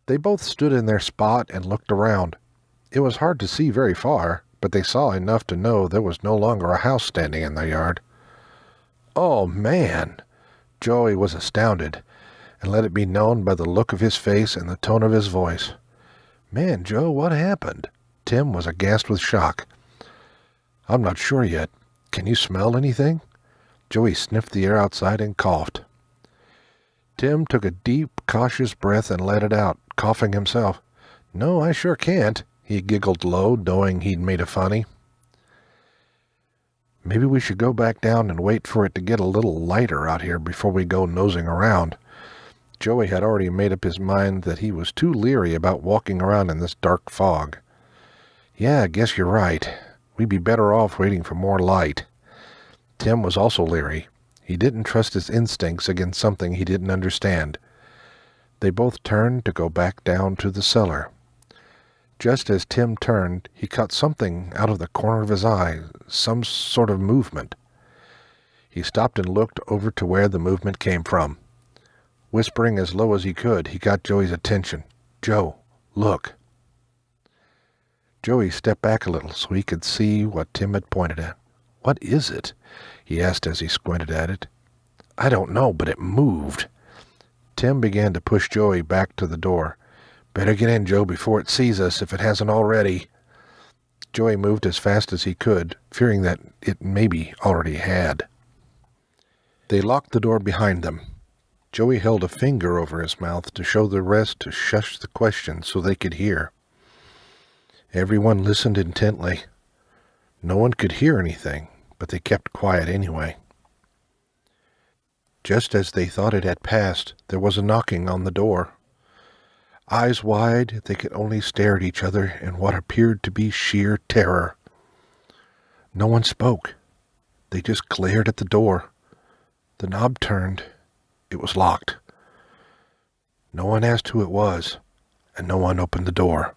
They both stood in their spot and looked around. It was hard to see very far, but they saw enough to know there was no longer a house standing in the yard. "Oh, man!" Joey was astounded, and let it be known by the look of his face and the tone of his voice. "Man, Joe, what happened?" Tim was aghast with shock. "I'm not sure yet. Can you smell anything?" Joey sniffed the air outside and coughed. Tim took a deep, cautious breath and let it out, coughing himself. "No, I sure can't," he giggled low, knowing he'd made a funny. "Maybe we should go back down and wait for it to get a little lighter out here before we go nosing around." Joey had already made up his mind that he was too leery about walking around in this dark fog. "Yeah, I guess you're right. We'd be better off waiting for more light." Tim was also leery. He didn't trust his instincts against something he didn't understand. They both turned to go back down to the cellar. Just as Tim turned, he caught something out of the corner of his eye, some sort of movement. He stopped and looked over to where the movement came from. Whispering as low as he could, he got Joey's attention. "Joe, look." Joey stepped back a little so he could see what Tim had pointed at. "What is it?" he asked as he squinted at it. "I don't know, but it moved." Tim began to push Joey back to the door. "Better get in, Joe, before it sees us, if it hasn't already." Joey moved as fast as he could, fearing that it maybe already had. They locked the door behind them. Joey held a finger over his mouth to show the rest to shush the questions so they could hear. Everyone listened intently. No one could hear anything, but they kept quiet anyway. Just as they thought it had passed, there was a knocking on the door. Eyes wide, they could only stare at each other in what appeared to be sheer terror. No one spoke. They just glared at the door. The knob turned. It was locked. No one asked who it was, and no one opened the door.